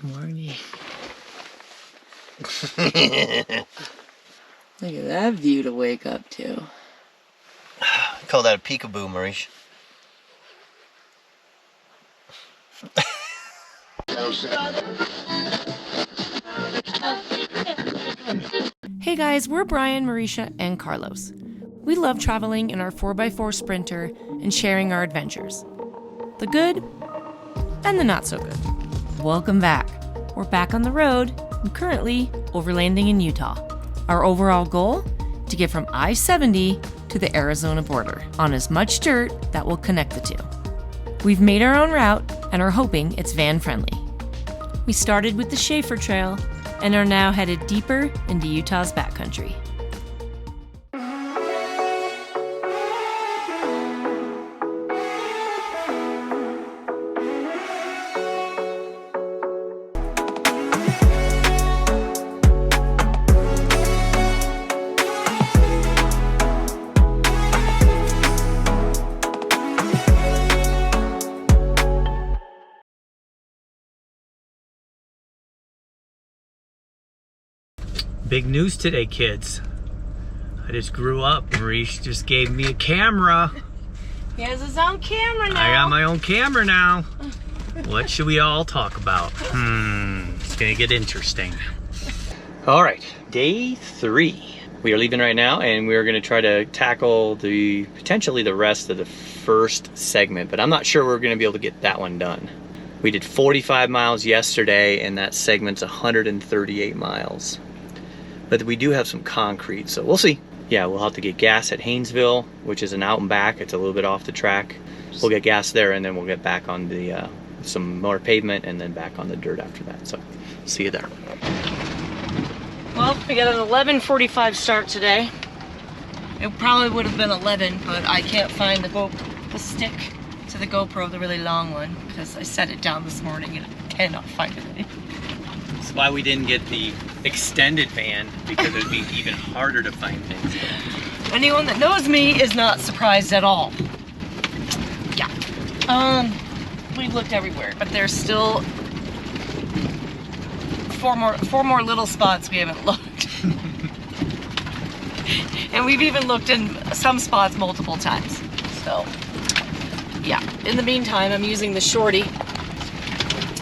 Morning. Look at that view to wake up to. I call that a peekaboo, Maurice. Hey guys, we're Brian, Marisha, and Carlos. We love traveling in our 4x4 Sprinter and sharing our adventures. The good and the not so good. Welcome back. We're back on the road and currently overlanding in Utah. Our overall goal? To get from I-70 to the Arizona border on as much dirt that will connect the two. We've made our own route and are hoping it's van friendly. We started with the Schaefer Trail and are now headed deeper into Utah's backcountry. Big news today, kids. I just grew up. Maurice just gave me a camera. He has his own camera now. I got my own camera now. What should we all talk about? It's gonna get interesting. All right, day 3. We are leaving right now, and we're gonna try to tackle potentially the rest of the first segment, but I'm not sure we're gonna be able to get that one done. We did 45 miles yesterday, and that segment's 138 miles. But we do have some concrete, so we'll see. Yeah, we'll have to get gas at Haynesville, which is an out and back. It's a little bit off the track. We'll get gas there, and then we'll get back on the some more pavement, and then back on the dirt after that. So, see you there. Well, we got an 11:45 start today. It probably would have been 11, but I can't find the stick to the GoPro, the really long one, because I set it down this morning and I cannot find it anymore. That's why we didn't get the extended van, because it would be even harder to find things. Anyone that knows me is not surprised at all. Yeah. We've looked everywhere, but there's still four more little spots we haven't looked. And we've even looked in some spots multiple times. So, yeah. In the meantime, I'm using the shorty.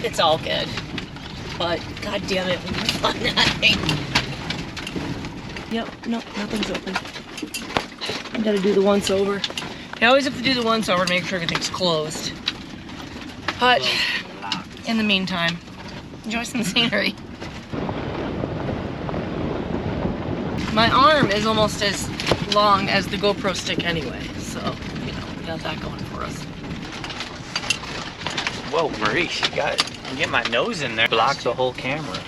It's all good. But god damn it, when you find that thing. Yep, nope, nothing's open. I gotta do the once over. I always have to do the once over to make sure everything's closed. But in the meantime, enjoy some scenery. My arm is almost as long as the GoPro stick anyway, so you know, we got that going for us. Whoa, Maurice, you got it. I'm getting my nose in there. Blocks the whole camera.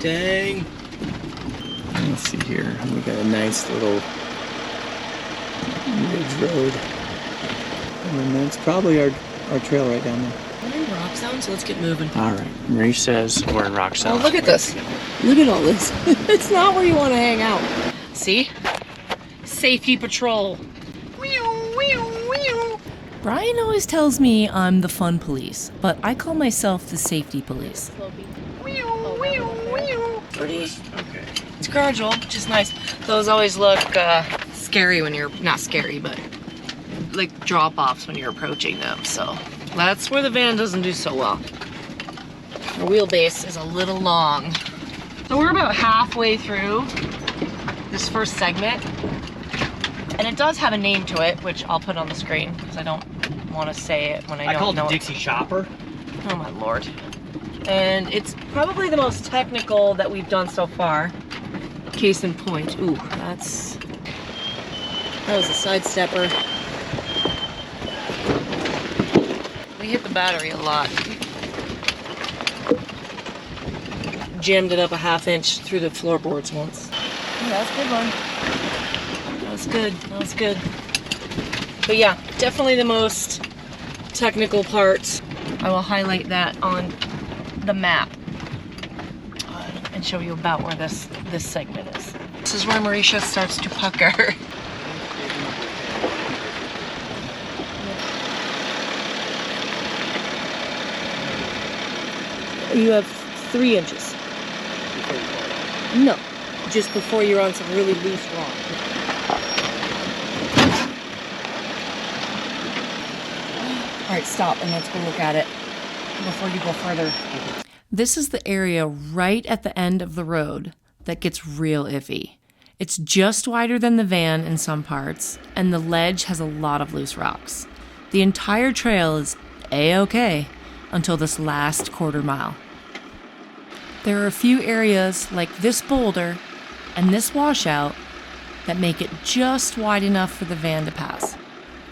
Dang. Let's see here. We got a nice little ridge road. And that's probably our trail right down there. We're in rock zone, so let's get moving. All right. Maurice says we're in rock zone. Oh, look at this. Look at all this. It's not where you want to hang out. See? Safety patrol. Brian always tells me I'm the fun police, but I call myself the safety police. Pretty. Okay. It's gradual, which is nice. Those always look scary when you're, not scary, but like drop-offs when you're approaching them. So that's where the van doesn't do so well. The wheelbase is a little long. So we're about halfway through this first segment. And it does have a name to it, which I'll put on the screen because I don't want to say it when I don't know. I called it Dixie Chopper. Oh my lord. And it's probably the most technical that we've done so far. Case in point. Ooh, that was a side stepper. We hit the battery a lot. Jammed it up a ½ inch through the floorboards once. Oh, that's a good one. That was good. But yeah, definitely the most technical part. I will highlight that on the map and show you about where this segment is. This is where Marisha starts to pucker. You have 3 inches. No, just before you're on some really loose rock. All right, stop and let's go look at it before you go further. This is the area right at the end of the road that gets real iffy. It's just wider than the van in some parts, and the ledge has a lot of loose rocks. The entire trail is A-okay until this last quarter mile. There are a few areas like this boulder and this washout that make it just wide enough for the van to pass.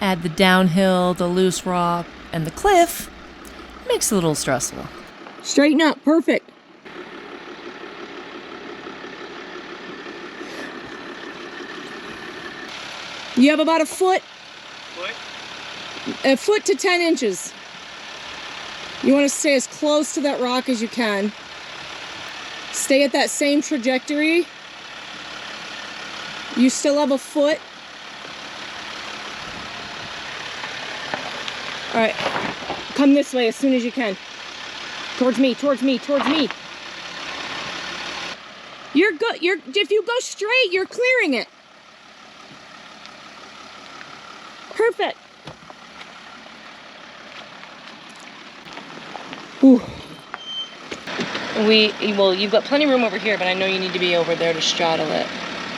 Add the downhill, the loose rock, and the cliff, makes it a little stressful. Straighten up, perfect. You have about a foot to 10 inches. You want to stay as close to that rock as you can. Stay at that same trajectory. You still have a foot. All right, come this way as soon as you can. Towards me, towards me, towards me. You're good. If you go straight, you're clearing it. Perfect. Ooh. Well, you've got plenty of room over here, but I know you need to be over there to straddle it.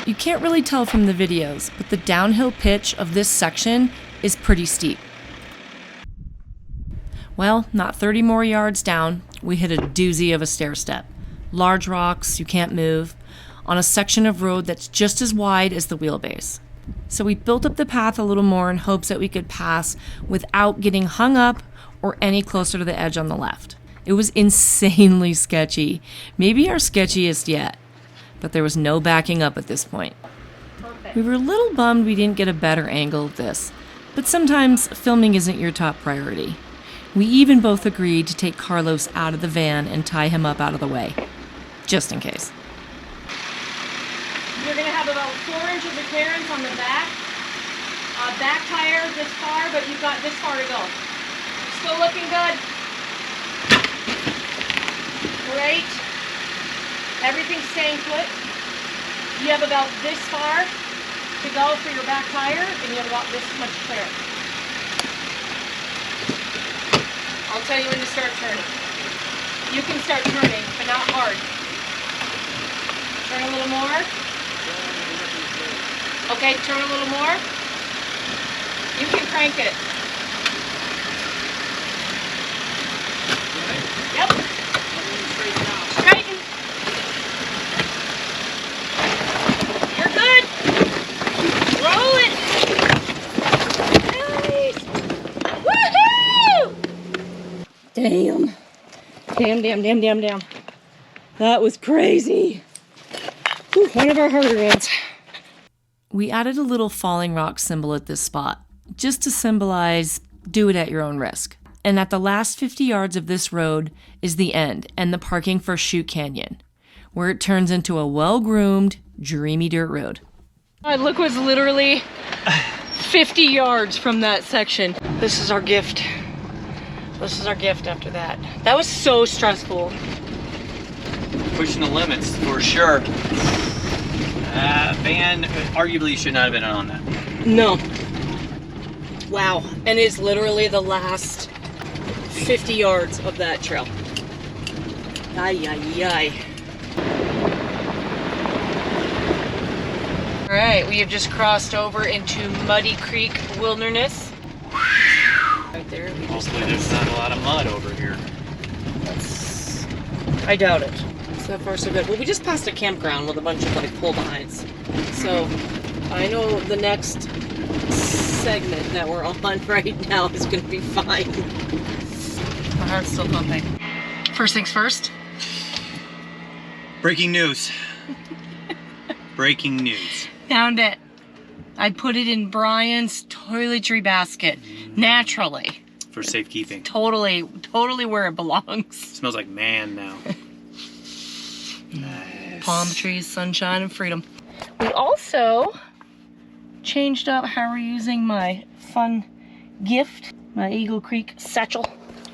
You can't really tell from the videos, but the downhill pitch of this section is pretty steep. Well, not 30 more yards down, we hit a doozy of a stair step. Large rocks, you can't move, on a section of road that's just as wide as the wheelbase. So we built up the path a little more in hopes that we could pass without getting hung up or any closer to the edge on the left. It was insanely sketchy, maybe our sketchiest yet, but there was no backing up at this point. Perfect. We were a little bummed we didn't get a better angle of this, but sometimes filming isn't your top priority. We even both agreed to take Carlos out of the van and tie him up out of the way, just in case. You're going to have about 4 inches of clearance on the back. Back tire this far, but you've got this far to go. Still looking good. Great. Everything's staying put. You have about this far to go for your back tire, and you have about this much clearance. I'll tell you when to start turning. You can start turning, but not hard. Turn a little more. Okay, turn a little more. You can crank it. Yep. Straighten. You're good. Roll it. Nice. Woohoo! Damn. Damn. That was crazy. Whew, one of our harder ones. We added a little falling rock symbol at this spot, just to symbolize do it at your own risk. And at the last 50 yards of this road is the end and the parking for Chute Canyon, where it turns into a well-groomed, dreamy dirt road. Look, was literally 50 yards from that section. This is our gift. This is our gift after that. That was so stressful. Pushing the limits for sure. Van arguably should not have been on that. No. Wow. And it's literally the last 50 yards of that trail. Ay, ay, ay. All right, we have just crossed over into Muddy Creek Wilderness. Right there. Hopefully there's not a lot of mud over here. I doubt it. So far so good. Well, we just passed a campground with a bunch of like pull behinds. So I know the next segment that we're on right now is going to be fine. My heart's still pumping. First things first. Breaking news. Breaking news. Found it. I put it in Brian's toiletry basket. Naturally. For safekeeping. Totally where it belongs. Smells like man now. Nice. Palm trees, sunshine, and freedom. We also changed up how we're using my fun gift, my Eagle Creek satchel.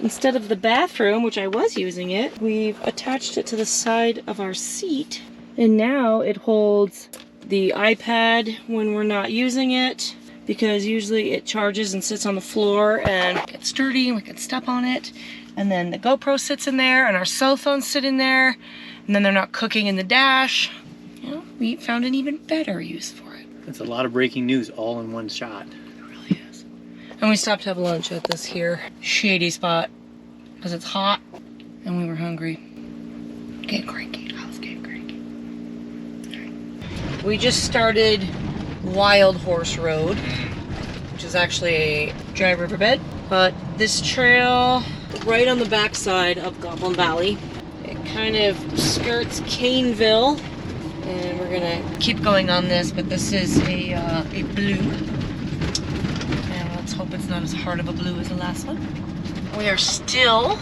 instead of the bathroom, which I was using it, we've attached it to the side of our seat. And now it holds the iPad when we're not using it, because usually it charges and sits on the floor and gets dirty and we could step on it. And then the GoPro sits in there and our cell phones sit in there, and then they're not cooking in the dash. You know, we found an even better use for it. That's a lot of breaking news all in one shot. It really is. And we stopped to have lunch at this here shady spot because it's hot and we were hungry. Getting cranky. I was getting cranky. All right. We just started Wildhorse Road, which is actually a dry riverbed, but this trail right on the backside of Goblin Valley, it kind of skirts Caneville, and we're gonna keep going on this, but this is a blue, and let's hope it's not as hard of a blue as the last one. We are still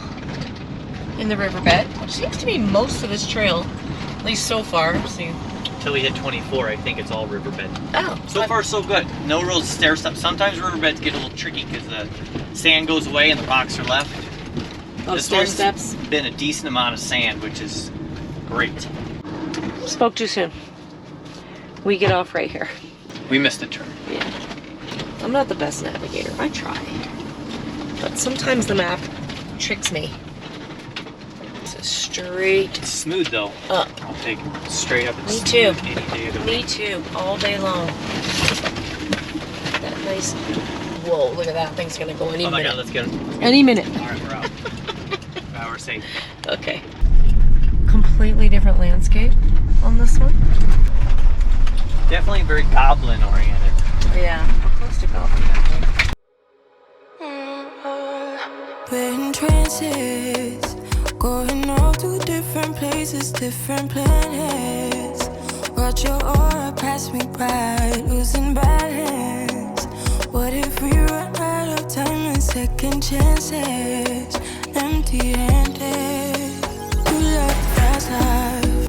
in the riverbed, which seems to be most of this trail, at least so far. See. Until we hit 24, I think it's all riverbed. Oh. So far, so good. No real stair steps. Sometimes riverbeds get a little tricky because the sand goes away and the rocks are left. This stair one's steps. been a decent amount of sand, which is great. Spoke too soon. We get off right here. We missed a turn. Yeah. I'm not the best navigator. I try. But sometimes the map tricks me. It's a straight It's smooth though. up. I'll take it straight up. It's Me too. smooth any day of the Me week. too. All day long. That nice. Whoa, look at that. Thing's gonna go any Oh my minute. god, let's get it. Any minute. Alright, we're out. Now we're safe. Okay. Completely different landscape on this one. Definitely very goblin oriented. Yeah, we're close to Goblin Valley. We're in trances, going off to different places, different planets. Watch your aura pass me by, losing balance. What if we run out of time and second chances? Empty-handed, you left fast life.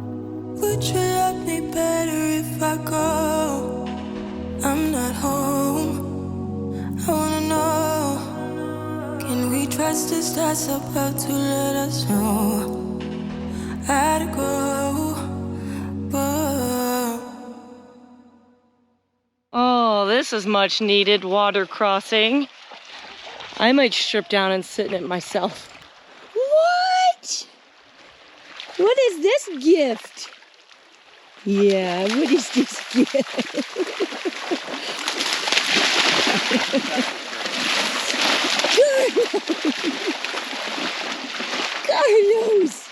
Would you love me better if I go? I'm not home, I wanna know. Can we trust the stars about to let us know? How to go, whoa. Oh, this is much needed water crossing. I might strip down and sit in it myself. What? What is this gift? Yeah, what is this gift? Carlos!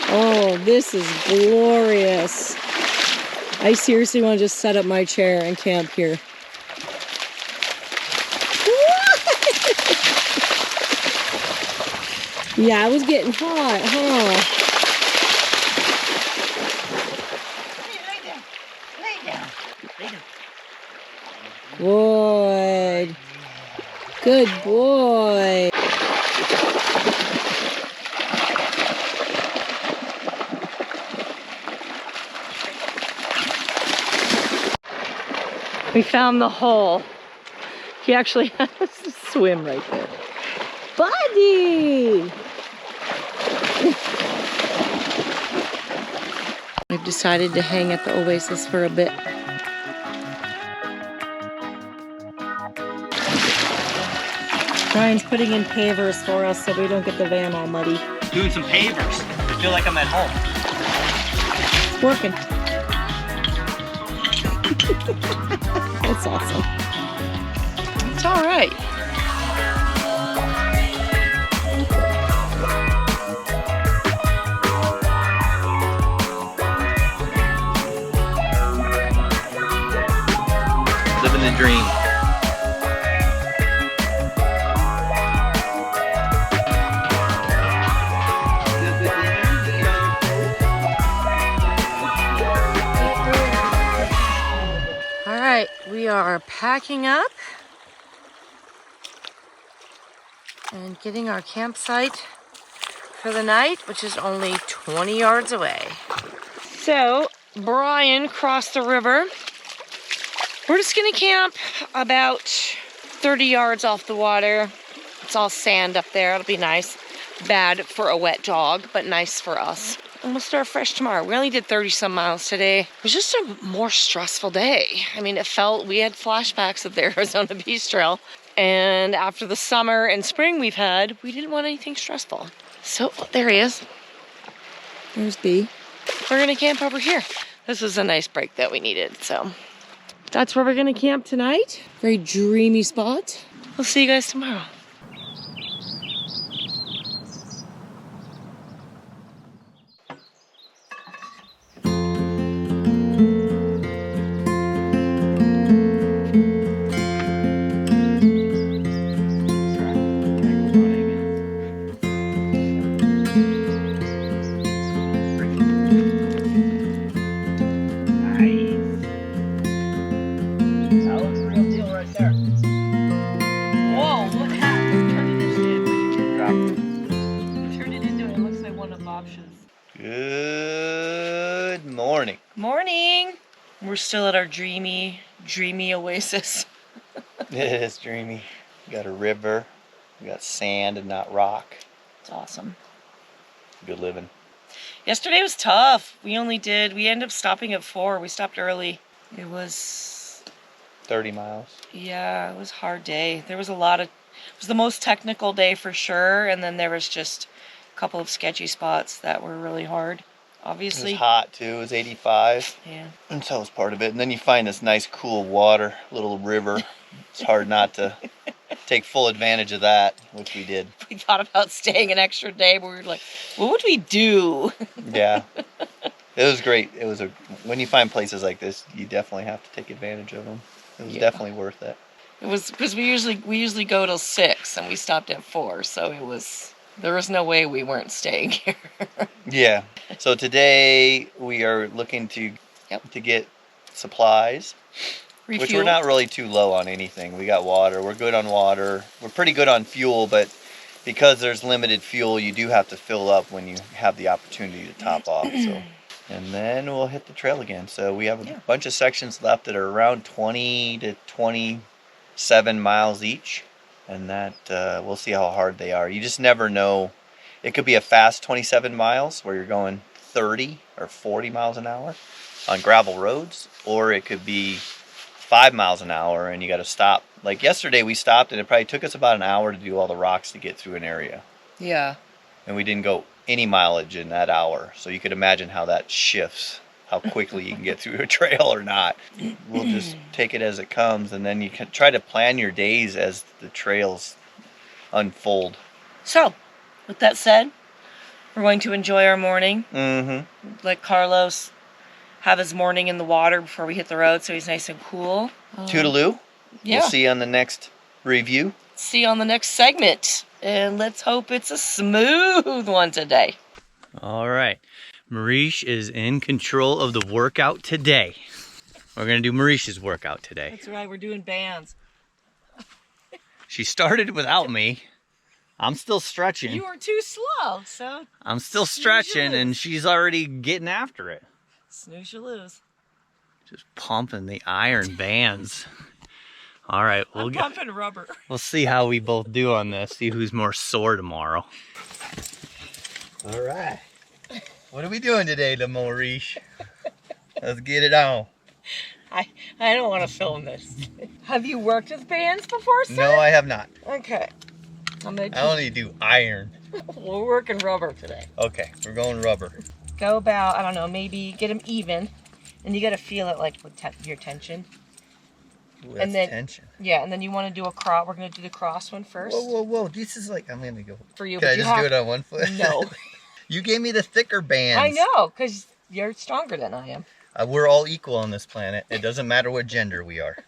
Oh, this is glorious. I seriously want to just set up my chair and camp here. Yeah, it was getting hot, huh? Boy. Good boy. We found the hole. He actually has to swim right there. Buddy! I've decided to hang at the oasis for a bit. Brian's putting in pavers for us so we don't get the van all muddy. Doing some pavers. I feel like I'm at home. It's working. That's awesome. It's all right. Living the dream. All right, we are packing up and getting our campsite for the night, which is only 20 yards away. So, Brian crossed the river. We're just gonna camp about 30 yards off the water. It's all sand up there. It'll be nice. Bad for a wet dog, but nice for us. And we'll start fresh tomorrow. We only did 30 some miles today. It was just a more stressful day. I mean, we had flashbacks of the Arizona Beach Trail. And after the summer and spring we've had, we didn't want anything stressful. So there he is. There's B. We're gonna camp over here. This was a nice break that we needed, so. That's where we're gonna camp tonight. Very dreamy spot. We'll see you guys tomorrow. Good morning. Morning. We're still at our dreamy oasis. It is dreamy. We got a river. We got sand and not rock. It's awesome. Good living. Yesterday was tough. We ended up stopping at 4. We stopped early. It was 30 miles. Yeah, it was a hard day. It was the most technical day for sure, and then there was just a couple of sketchy spots that were really hard. Obviously. It was hot too. It was 85. Yeah. And so was part of it. And then you find this nice cool water, little river. It's hard not to take full advantage of that, which we did. We thought about staying an extra day, but we were like, what would we do? Yeah. It was great. When you find places like this, you definitely have to take advantage of them. It was definitely worth it. It was because we usually go till 6 and we stopped at 4, so there was no way we weren't staying here. Yeah. So today we are looking to get supplies, which we're not really too low on anything. We got water. We're good on water. We're pretty good on fuel, but because there's limited fuel, you do have to fill up when you have the opportunity to top off. So, and then we'll hit the trail again. So we have a bunch of sections left that are around 20 to 27 miles each. And that we'll see how hard they are. You just never know. It could be a fast 27 miles where you're going 30 or 40 miles an hour on gravel roads, or it could be 5 miles an hour and you got to stop. Like yesterday we stopped and it probably took us about an hour to do all the rocks to get through an area. Yeah. And we didn't go any mileage in that hour. So you could imagine how that shifts, how quickly you can get through a trail or not. We'll just take it as it comes, and then you can try to plan your days as the trails unfold. So, with that said, we're going to enjoy our morning. Mm-hmm. Let Carlos have his morning in the water before we hit the road, so he's nice and cool. Toodaloo. Yeah. We'll see you on the next review. See you on the next segment. And let's hope it's a smooth one today. All right. Marish is in control of the workout today. We're going to do Marish's workout today. That's right, we're doing bands. She started without me. I'm still stretching. You were too slow, so... I'm still stretching, and she's already getting after it. Snooze, you lose. Just pumping the iron bands. All right, I'm pumping rubber. We'll see how we both do on this. See who's more sore tomorrow. All right. What are we doing today, Marish? Let's get it on. I don't want to film this. Have you worked with bands before, sir? No, I have not. Okay. I only do iron. We're working rubber today. Okay, we're going rubber. Go about, I don't know, maybe get them even. And you got to feel it like with your tension. Ooh, that's tension. Yeah, and then you want to do a cross. We're going to do the cross one first. Whoa. This is like, I'm going to go. For you. Can I just do it on one foot? No. You gave me the thicker bands. I know, because you're stronger than I am. We're all equal on this planet. It doesn't matter what gender we are.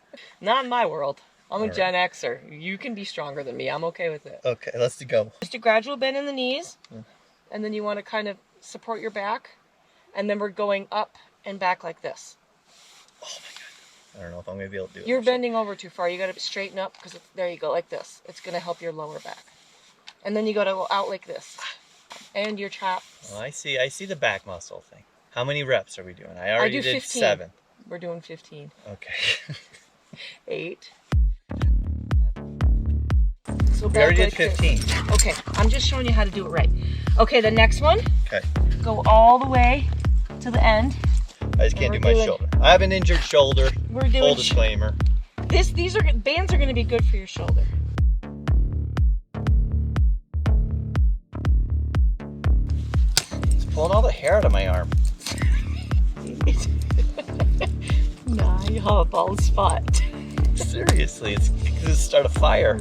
Not in my world. I'm a Gen Xer. You can be stronger than me. I'm okay with it. Okay, let's go. Just a gradual bend in the knees. And then you want to kind of support your back. And then we're going up and back like this. Oh my God. I don't know if I'm going to be able to do it. You're bending over too far. You got to straighten up because there you go, like this. It's going to help your lower back. And then you got to go out like this. And your traps. Oh, I see the back muscle thing. How many reps are we doing? I already did 15. 7. We're doing 15. Okay. 8. So We already back did like this. 15. Okay, I'm just showing you how to do it right. Okay, the next one, Okay. go all the way to the end. I just can't we're do my doing- shoulder. I have an injured shoulder. We're doing Full disclaimer. These bands are going to be good for your shoulder. It's pulling all the hair out of my arm. Nah, you have a bald spot. Seriously, it's gonna start a fire.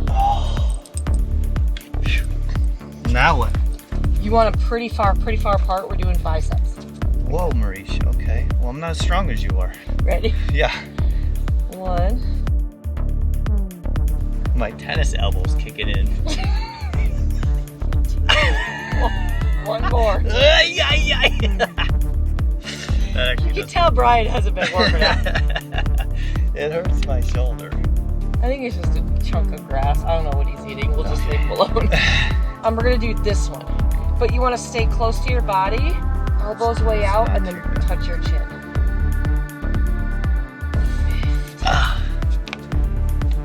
Oh. Phew. Now what? You want a pretty far apart. We're doing biceps. Whoa, Marisha. Okay. Well, I'm not as strong as you are. Ready? Yeah. 1. My tennis elbow's kicking in. 1 more. Ay, ay, ay. That actually You can tell Brian hasn't been working out. It hurts my shoulder. I think it's just a chunk of grass. I don't know what he's eating. We'll just leave him alone. We're gonna do this one. But you wanna stay close to your body, elbows way out, and then touch your chin.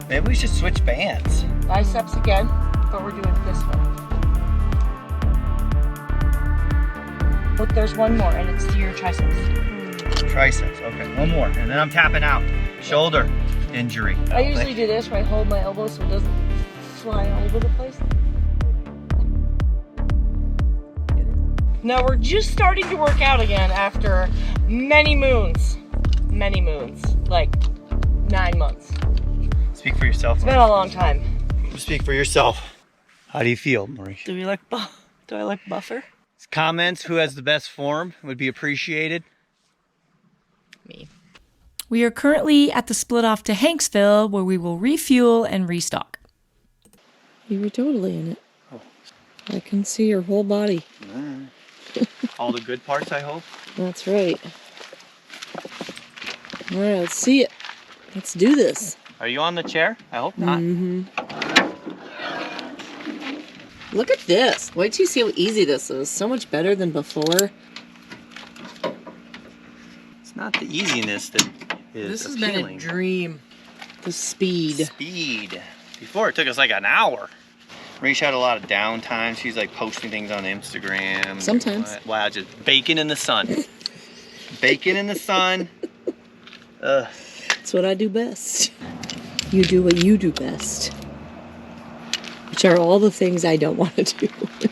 Maybe we should switch bands. Biceps again, but we're doing this one. Look, there's one more, and it's to your triceps. Triceps. Okay, one more, and then I'm tapping out. Shoulder injury. I usually do this where I hold my elbow so it doesn't fly all over the place. Now we're just starting to work out again after many moons. Many moons. Like 9 months. Speak for yourself. It's been a long time. Speak for yourself. How do you feel, Marisha? Do I like buffer? Comments, who has the best form, would be appreciated. Me. We are currently at the split off to Hanksville where we will refuel and restock. You were totally in it. Oh. I can see your whole body. All the good parts, I hope. That's right. All right, let's see it. Let's do this. Are you on the chair? I hope not. Look at this. Wait till you see how easy this is. So much better than before. It's not the easiness that is This has appealing. been a dream. The speed. Speed. Before it took us like an hour. Marisha had a lot of downtime. She's like posting things on Instagram. Sometimes. Wow, just baking in the sun. Baking in the sun. Ugh. That's what I do best. You do what you do best. Which are all the things I don't want to do. Let's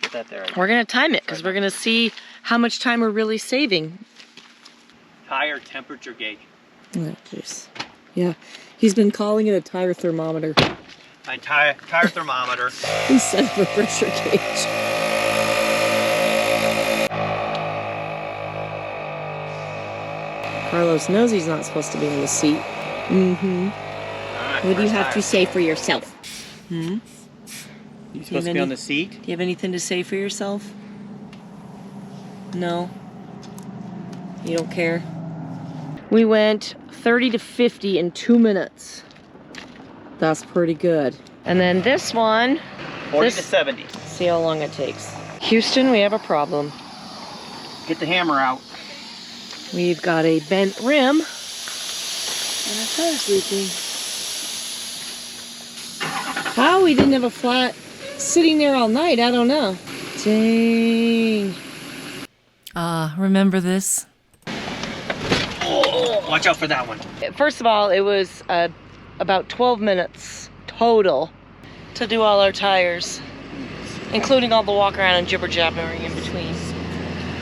get that there. We're going to time it because we're going to see how much time we're really saving. Tire temperature gauge. Oh, jeez. Yeah. He's been calling it a tire thermometer My tire thermometer. instead of a pressure gauge. Carlos knows he's not supposed to be in the seat. Mm-hmm. What do you have to say for yourself? You supposed to be on the seat? Do you have anything to say for yourself? No? You don't care? We went 30 to 50 in 2 minutes. That's pretty good. And then this one, 40 to 70. see how long it takes. Houston, we have a problem. Get the hammer out. We've got a bent rim and our tire's leaking. How we didn't have a flat sitting there all night, I don't know. Dang. Remember this? Oh, watch out for that one. First of all, it was about 12 minutes total to do all our tires, including all the walk around and jibber jabbering in between.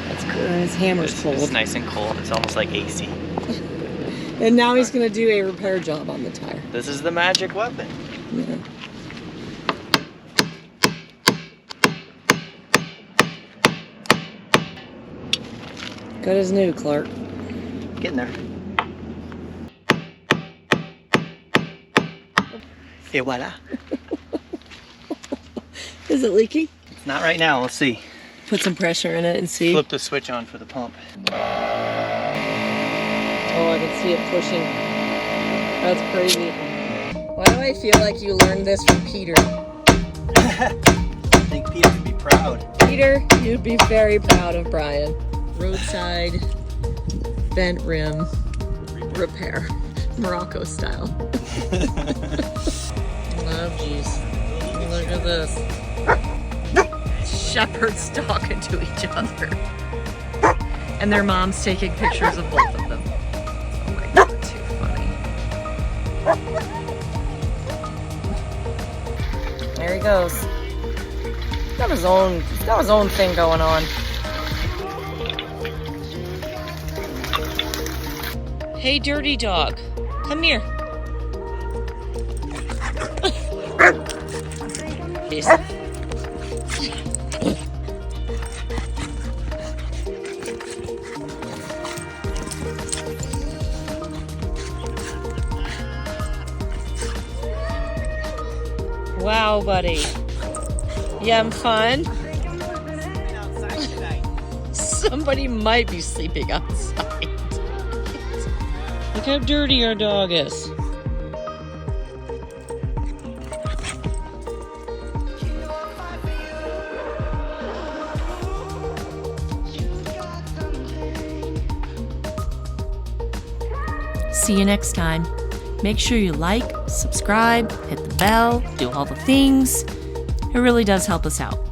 That's good. His hammer's cold. It's nice and cold. It's almost like AC. And now he's gonna do a repair job on the tire. This is the magic weapon. Yeah. Good as new, Clark. Getting there. Et voila. Is it leaking? It's not right now. Let's see. Put some pressure in it and see. Flip the switch on for the pump. Oh, I can see it pushing. That's crazy. Why do I feel like you learned this from Peter? I think Peter would be proud. Peter, you'd be very proud of Brian. Roadside bent rim repair. Morocco style. Oh, jeez. Look at this. Shepherds talking to each other. And their mom's taking pictures of both of them. Oh my god, too funny. There he goes. He's got his own thing going on. Hey, dirty dog. Come here. He's... Wow, buddy. You having fun? Somebody might be sleeping outside. Look how dirty our dog is. See you next time. Make sure you like, subscribe, hit the bell, do all the things. It really does help us out.